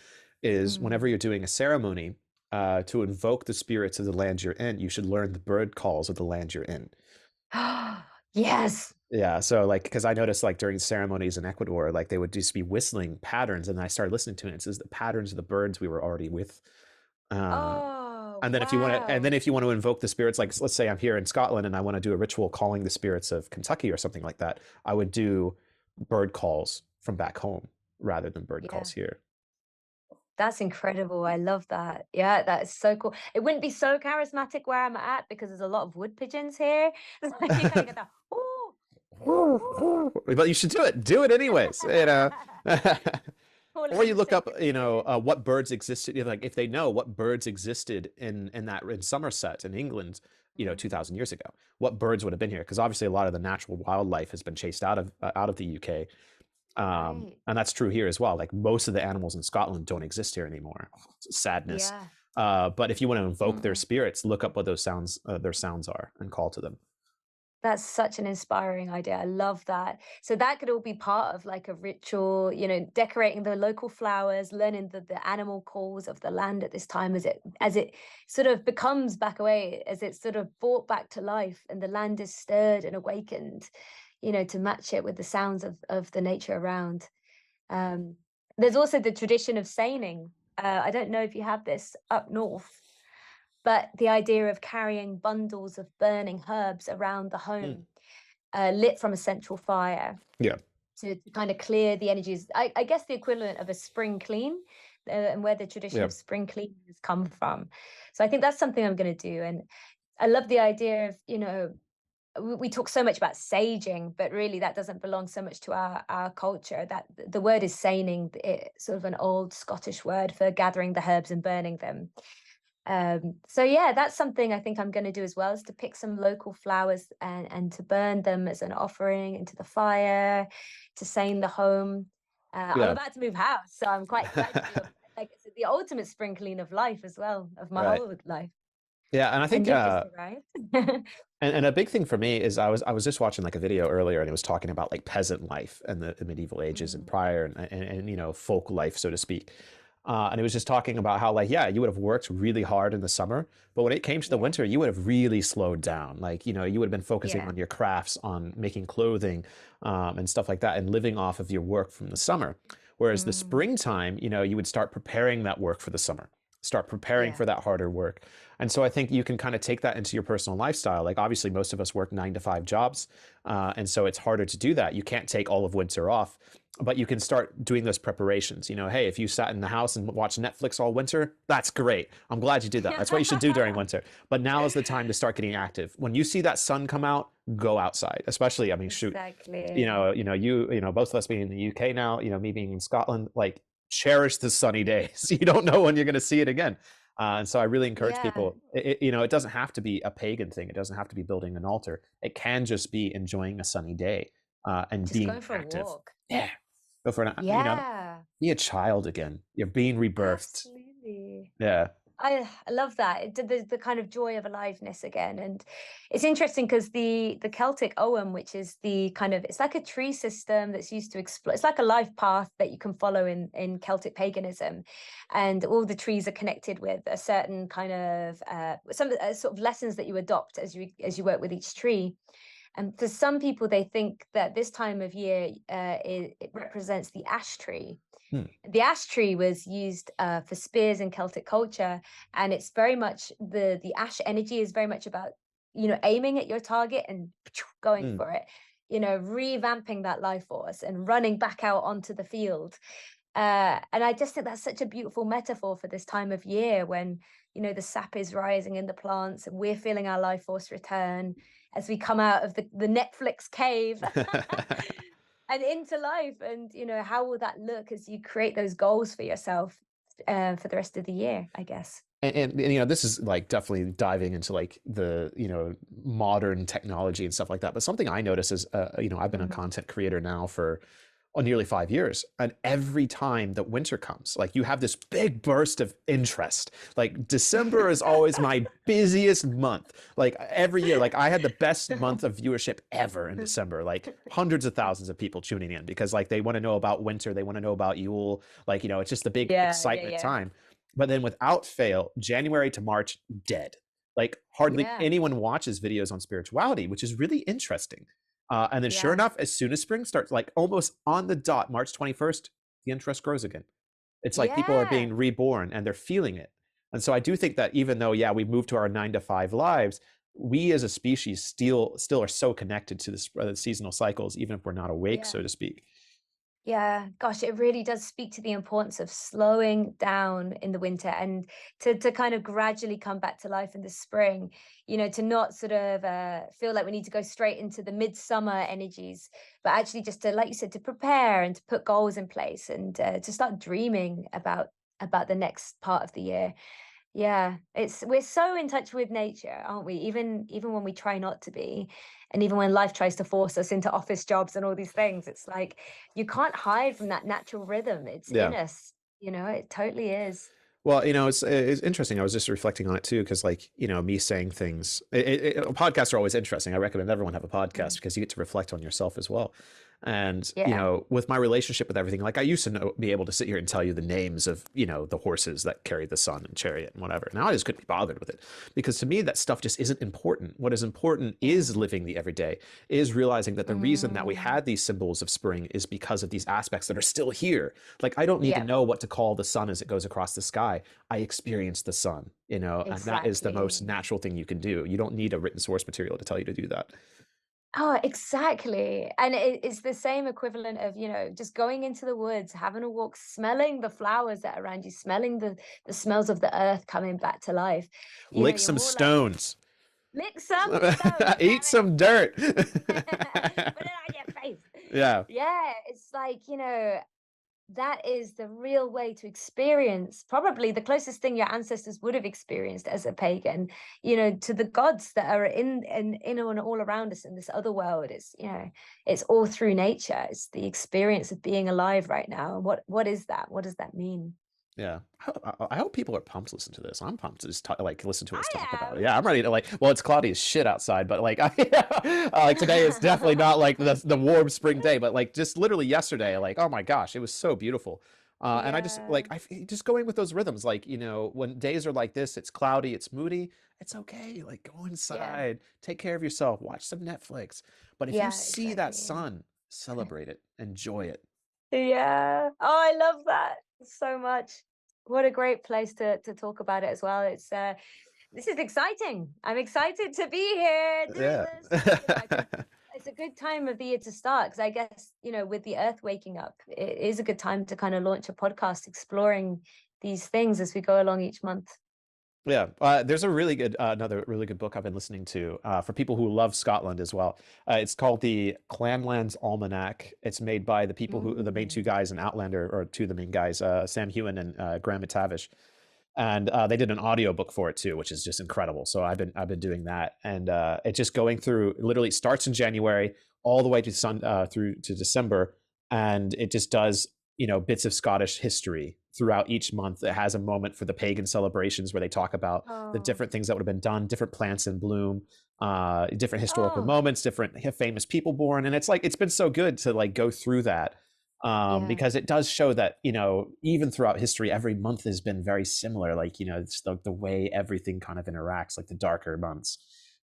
is whenever Mm. you're doing a ceremony to invoke the spirits of the land you're in, you should learn the bird calls of the land you're in. Yes. Yeah, so like, because I noticed like during ceremonies in Ecuador, like they would just be whistling patterns, and I started listening to it. It says the patterns of the birds we were already with. Uh, Oh, and then wow. if you want to invoke the spirits, like let's say I'm here in Scotland and I want to do a ritual calling the spirits of Kentucky or something like that, I would do bird calls from back home rather than bird Yeah. calls here. That's incredible. I love that. Yeah, that is so cool. It wouldn't be so charismatic where I'm at because there's a lot of wood pigeons here. So you kind of get that, ooh, ooh, ooh. But you should do it. Do it anyways. Calling Or in you the look up, sacred pigeons. what birds existed. Like if they know what birds existed in Somerset in England, Mm. 2,000 years ago, what birds would have been here? Because obviously a lot of the natural wildlife has been chased out of the UK, Right. and that's true here as well. Like most of the animals in Scotland don't exist here anymore. Sadness. Yeah. But if you want to invoke their Mm. spirits, look up what their sounds are, and call to them. That's such an inspiring idea. I love that. So that could all be part of like a ritual, decorating the local flowers, learning the animal calls of the land at this time as it sort of becomes back away, as it's sort of brought back to life and the land is stirred and awakened, to match it with the sounds of the nature around. Um, there's also the tradition of seining. I don't know if you have this up north, but the idea of carrying bundles of burning herbs around the Mm. home, lit from a central fire Yeah. to kind of clear the energies. I guess the equivalent of a spring clean, and where the tradition Yeah. of spring cleaning has come from. So I think that's something I'm going to do. And I love the idea of, we talk so much about saging, but really that doesn't belong so much to our culture. That the word is seining, sort of an old Scottish word for gathering the herbs and burning them. So yeah, that's something I think I'm going to do as well, is to pick some local flowers and to burn them as an offering into the fire, to seine the home. I'm Yeah. about to move house, so I'm quite excited to do like it's the ultimate spring clean of life as well, of my Right. whole life. Yeah, and I And think you've just arrived. and a big thing for me is I was just watching like a video earlier and it was talking about like peasant life and the medieval ages and Mm, prior and folk life, so to speak. And it was just talking about how like, yeah, you would have worked really hard in the summer, but when it came to the yeah, winter, you would have really slowed down. Like, you would have been focusing yeah. on your crafts, on making clothing, and stuff like that, and living off of your work from the summer. Whereas the Mm, springtime, you would start preparing that work for the summer, start preparing yeah. for that harder work. And so I think you can kind of take that into your personal lifestyle. Like obviously most of us work 9 to 5 jobs. And so it's harder to do that. You can't take all of winter off, but you can start doing those preparations. Hey, if you sat in the house and watched Netflix all winter, that's great. I'm glad you did that. That's what you should do during winter. But now is the time to start getting active. When you see that sun come out, go outside. Especially, I mean, shoot, Exactly. both of us being in the UK now, me being in Scotland, like cherish the sunny days. You don't know when you're going to see it again. And so I really encourage Yeah. people, it doesn't have to be a pagan thing. It doesn't have to be building an altar. It can just be enjoying a sunny day, and Just being going for a active. walk. Yeah. Go for Yeah, be a child again. You're being rebirthed. absolutely. Yeah. I love that. The kind of joy of aliveness again. And it's interesting because the Celtic Ogham, which is the kind of, it's like a tree system that's used to explore. It's like a life path that you can follow in Celtic paganism, and all the trees are connected with a certain kind of some sort of lessons that you adopt as you work with each tree. And for some people, they think that this time of year it represents the ash tree. Hmm. The ash tree was used for spears in Celtic culture, and it's very much the ash energy is very much about aiming at your target and going Hmm. for it. Revamping that life force and running back out onto the field. And I just think that's such a beautiful metaphor for this time of year when the sap is rising in the plants and we're feeling our life force return as we come out of the Netflix cave and into life. And how will that look as you create those goals for yourself for the rest of the year, I guess. And this is like definitely diving into like the modern technology and stuff like that. But something I notice is I've been a Mhm. content creator now for nearly 5 years, and every time that winter comes, like you have this big burst of interest. Like December is always my busiest month. Like every year, like I had the best month of viewership ever in December. Like hundreds of thousands of people tuning in because like they want to know about winter, they want to know about Yule. Like it's just a big Yeah, yeah, excitement yeah. time. But then without fail, January to March, dead. Like hardly Yeah, anyone watches videos on spirituality, which is really interesting. And then sure yeah, enough, as soon as spring starts, like almost on the dot, March 21st, the interest grows again. It's like people are yeah. being reborn and they're feeling it. And so I do think that even though, yeah, we've moved to our 9 to 5 lives, we as a species still are so connected to the seasonal cycles, even if we're not awake, Yeah. so to speak. Yeah, gosh, it really does speak to the importance of slowing down in the winter and to kind of gradually come back to life in the spring, to not sort of feel like we need to go straight into the midsummer energies, but actually just to, like you said, to prepare and to put goals in place and to start dreaming about the next part of the year. Yeah, we're so in touch with nature, aren't we? Even when we try not to be, and even when life tries to force us into office jobs and all these things, it's like you can't hide from that natural rhythm. It's in Yeah. us, it totally is. Well, it's interesting. I was just reflecting on it too, because like me saying things. Podcasts are always interesting. I recommend everyone have a podcast Mm. because you get to reflect on yourself as well. And Yeah. with my relationship with everything, like I used to be able to sit here and tell you the names of the horses that carry the sun and chariot and whatever. Now I just couldn't be bothered with it because to me that stuff just isn't important. What is important Yeah. is living the everyday, is realizing that the reason that we Mm. had these symbols of spring is because of these aspects that are still here. Like I don't need to Yeah, know what to call the sun as it goes across the sky. I experience the sun, and that is the most exactly. natural thing you can do. You don't need a written source material to tell you to do that. Oh, exactly. And it's the same equivalent of, just going into the woods, having a walk, smelling the flowers that are around you, smelling the smells of the earth coming back to life. Lick You're some more likely to stones. lick some stones, Eat damn some dirt. it. Put it on your face. Yeah. Yeah, it's like, that is the real way to experience probably the closest thing your ancestors would have experienced as a pagan, to the gods that are in and all around us in this other world. It's all through nature. It's the experience of being alive right now. And what is that? What does that mean? Yeah, I hope people are pumped to listen to this. I'm pumped to just like listen to us I talk about it. am. Yeah, I'm ready to like. Well, it's cloudy as shit outside, but like, like today is definitely not like the warm spring day, but like just literally yesterday, like oh my gosh, it was so beautiful. And I just Yeah, like just going with those rhythms, like when days are like this, it's cloudy, it's moody, it's okay. Like go yeah, inside, take care of yourself, watch some Netflix. But if you yeah, see that exactly. sun, celebrate it, enjoy it. Yeah. Oh, I love that so much. What a great place to talk about it as well. This is exciting. I'm excited to be here doing Yeah. this. It's a good time of the year to start because I guess, with the earth waking up, it is a good time to kind of launch a podcast exploring these things as we go along each month. Yeah, there's a really good another really good book I've been listening to for people who love Scotland as well. It's called the Clanlands Almanac. It's made by the main two Mm. guys in Outlander, or two of the main guys, Sam Hewen and Graham McTavish, and they did an audiobook for it too, which is just incredible. So I've been doing that, and it's just going through. Literally it starts in January all the way to through to December, and it just does bits of Scottish history throughout each month. It has a moment for the pagan celebrations where they talk about the Oh, different things that would have been done, different plants in bloom, different historical oh, moments, different famous people born, and it's been so good to like go through that yeah, because it does show that even throughout history, every month has been very similar. Like it's the way everything kind of interacts. Like the darker months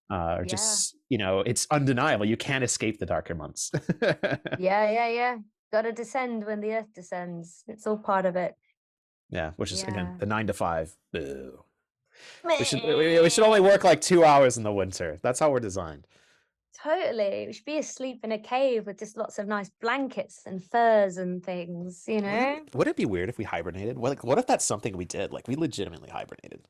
are yeah, just it's undeniable. You can't escape the darker months. yeah, yeah, yeah. Gotta descend when the earth descends. It's all part of it. Yeah, which is again Yeah. the 9 to 5. Boo. We should only Meh. work like 2 hours in the winter. That's how we're designed. Totally. We should be asleep in a cave with just lots of nice blankets and furs and things, you know? Would it be weird if we hibernated? What if that's something we did? Like we legitimately hibernated.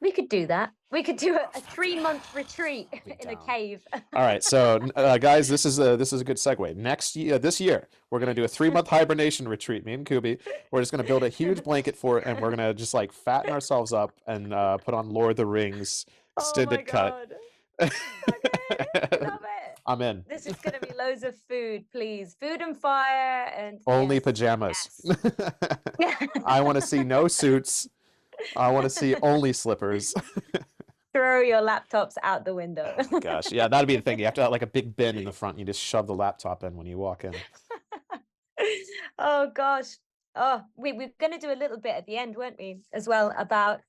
We could do that. We could do Oh a fuck yeah, 3-month retreat I'd be in a down. cave. All right, so guys, this is a good segue. This year, we're gonna do a 3 month hibernation retreat. Me and Kubi, we're just gonna build a huge blanket for it, and we're gonna just like fatten ourselves up and put on Lord of the Rings Oh my extended cut. God. Okay. Love it. I'm in. This is going to be loads of food, please. Food and fire. And Only yes, pajamas. yes. I want to see no suits. I want to see only slippers. Throw your laptops out the window. Oh my gosh. Yeah, that'd be the thing. You have to have like a big bin in the front. You just shove the laptop in when you walk in. Oh gosh. Oh, we're going to do a little bit at the end, weren't we? As well about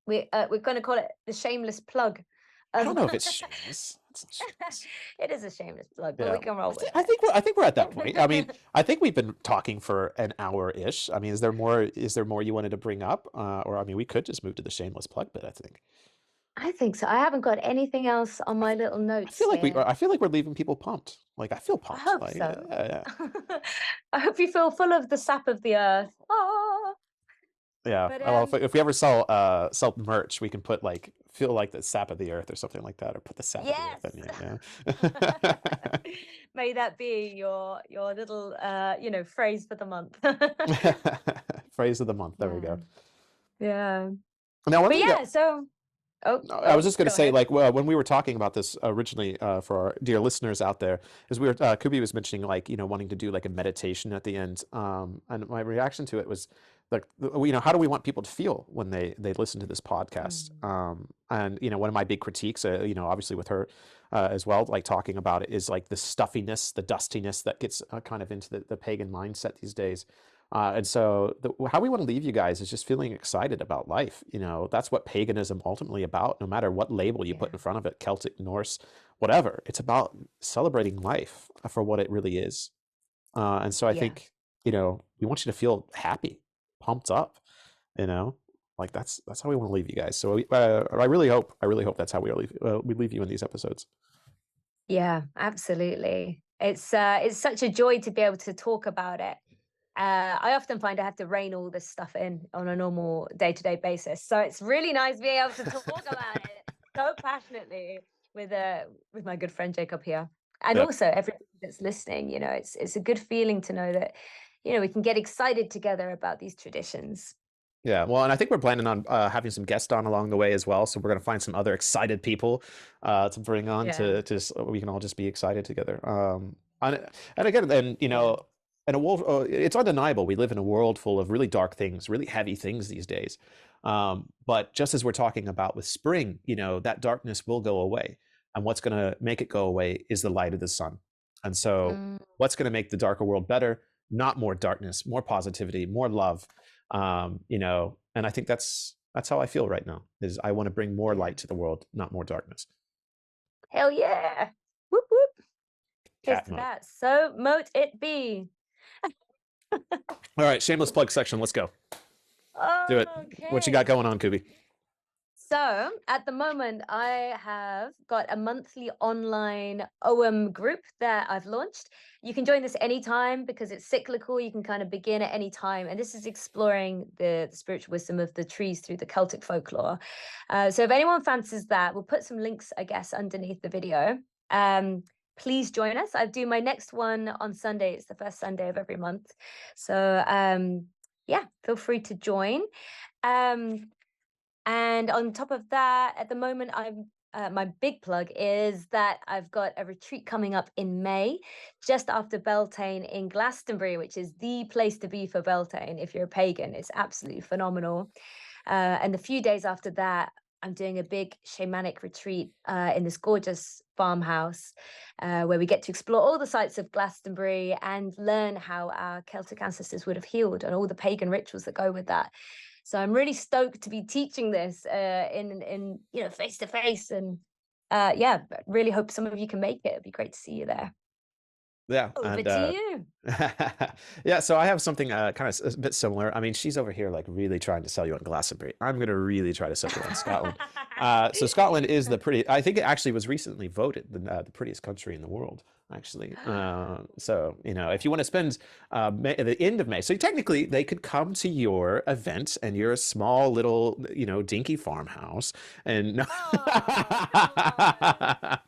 we're going to call it the shameless plug. I don't Um, know if it's shameless. It's not shameless. it is a shameless plug, but Yeah. we can roll I with think I think we're at that point. I mean, it. I think we've been talking for an hour-ish. I mean, is there more you wanted to bring up? Or I mean, we could just move to the shameless plug bit, I think. I think so. I haven't got anything else on I, my f- little I notes feel like we here. I feel like we're leaving people pumped. Like I feel I pumped. hope Like yeah, so. yeah. I hope you feel full of the sap of the earth. Ah, Yeah. but Well, if we ever sell merch, we can put like feel like the sap of the earth or something like that, or put the sap of the yes. earth in you. Yeah. May that be your little phrase for the month. Phrase of the month. There we Yeah. go. Yeah. Now, one But thing yeah, so oh, no, I was oh, just going to go say, ahead. like, well, when we were talking about this originally for our dear listeners out there, is Kubi was mentioning, like, wanting to do like a meditation at the end. And my reaction to it was, like, how do we want people to feel when they listen to this podcast? Mm, And one of my big critiques, obviously with her as well, like talking about it, is like the stuffiness, the dustiness that gets kind of into the pagan mindset these days. And so, how we want to leave you guys is just feeling excited about life. That's what paganism ultimately about. No matter what label you put yeah. in front of it, Celtic, Norse, whatever, it's about celebrating life for what it really is. And so, I Yeah. think we want you to feel happy, pumped up. You know, like that's how we want to leave you guys. So, I really hope that's how we leave you in these episodes. Yeah, absolutely. It's such a joy to be able to talk about it. I often find I have to rein all this stuff in on a normal day-to-day basis. So it's really nice being able to talk about it so passionately with my good friend Jacob here. And Yeah. also everybody that's listening, it's a good feeling to know that, we can get excited together about these traditions. Yeah, well, and I think we're planning on having some guests on along the way as well. So we're going to find some other excited people to bring on Yeah. we can all just be excited together. And again, then Yeah. in a world, it's undeniable we live in a world full of really dark things, really heavy things these days. But just as we're talking about with spring, that darkness will go away, and what's going to make it go away is the light of the sun. And so, Mm, what's going to make the darker world better? Not more darkness, more positivity, more love. And I think that's how I feel right now. Is I want to bring more yeah. light to the world, not more darkness. Hell yeah. Whoop whoop. Here's Cat to mode. that. So mote it be. All right, shameless plug section. Let's go. Do it. What you got Okay. going on, Kubi? So at the moment, I have got a monthly online OM group that I've launched. You can join this anytime because it's cyclical. You can kind of begin at any time. And this is exploring the spiritual wisdom of the trees through the Celtic folklore. So if anyone fancies that, we'll put some links, I guess, underneath the video. Please join us. I do my next one on Sunday. It's the first Sunday of every month. So yeah, feel free to join. Um, and on top of that, at the moment, my big plug is that I've got a retreat coming up in May, just after Beltane in Glastonbury, which is the place to be for Beltane if you're a pagan. It's absolutely phenomenal. And a few days after that, I'm doing a big shamanic retreat in this gorgeous farmhouse where we get to explore all the sites of Glastonbury and learn how our Celtic ancestors would have healed and all the pagan rituals that go with that. So I'm really stoked to be teaching this in face to face, and yeah, really hope some of you can make it. It'd be great to see you there. Yeah, Over and to you. yeah, so I have something kind of a bit similar. I mean, she's over here like really trying to sell you on Glastonbury. I'm gonna really try to sell you on Scotland. So Scotland is the pretty. I think it actually was recently voted the prettiest country in the world. Actually, so if you want to spend the end of May, so technically they could come to your event, and you're a small little dinky farmhouse, and no. Oh, come on.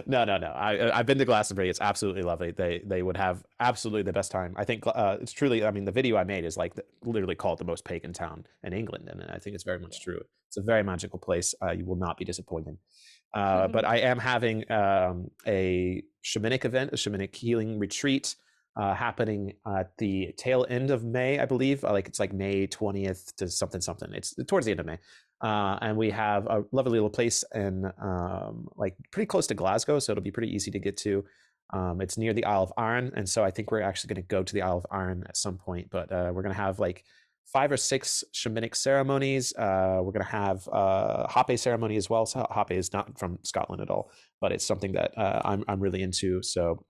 No. I've been to Glastonbury. It's absolutely lovely. They would have absolutely the best time. I think it's truly. I mean, the video I made is like literally called the most pagan town in England, and I think it's very much Yeah. true. It's a very magical place. You will not be disappointed. But I am having a shamanic event, a shamanic healing retreat happening at the tail end of May, I believe. It's like May 20th to something something. It's towards the end of May. And we have a lovely little place in like pretty close to Glasgow, so it'll be pretty easy to get to. It's near the Isle of Arran, and so I think we're actually going to go to the Isle of Arran at some point. But we're going to have like 5 or 6 shamanic ceremonies. We're going to have hape ceremony as well. So hape is not from Scotland at all, but it's something that I'm really into. So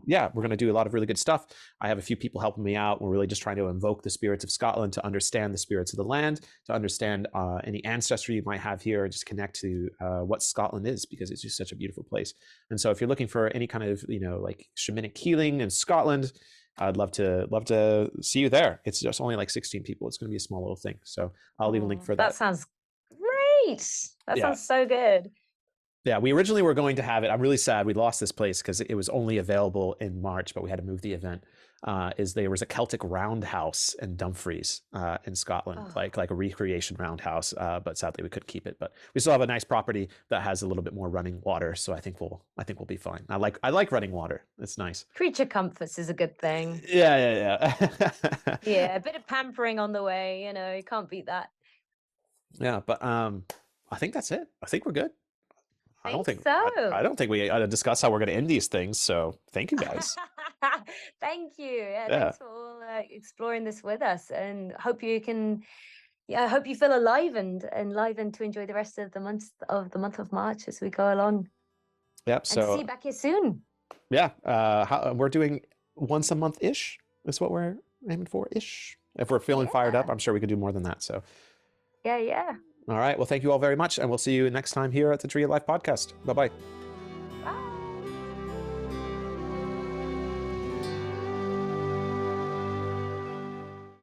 yeah, we're going to do a lot of really good stuff. I have a few people helping me out. We're really just trying to invoke the spirits of Scotland to understand the spirits of the land, to understand any ancestry you might have here, and just connect to what Scotland is, because it's just such a beautiful place. And so if you're looking for any kind of like shamanic healing in Scotland, I'd love to see you there. It's just only like 16 people. It's going to be a small little thing. So I'll leave a link Oh, for that that. sounds great. That Yeah. sounds so good. Yeah, we originally were going to have it. I'm really sad we lost this place because it was only available in March, but we had to move the event. There was a Celtic roundhouse in Dumfries in Scotland, Oh, like a recreation roundhouse, but sadly we couldn't keep it. But we still have a nice property that has a little bit more running water, so I think we'll be fine. I like running water. It's nice. creature comforts is a good thing. Yeah. Yeah, a bit of pampering on the way, you can't beat that. Yeah, but I think that's it. I think we're good. I don't Think think I so. don't think we discuss how we're going to end these things. So thank you guys. Thank you. Yeah, Yeah. thanks for all exploring this with us, and hope you can. Yeah, I hope you feel alive and enlivened to enjoy the rest of the month of March as we go along, Yep. and to see So you back here soon. yeah, we're doing once a month ish. Is what we're aiming for ish. If we're feeling fired up, Yeah, I'm sure we could do more than that. So yeah. all right. Well, thank you all very much, and we'll see you next time here at the Tree of Life podcast. Bye bye.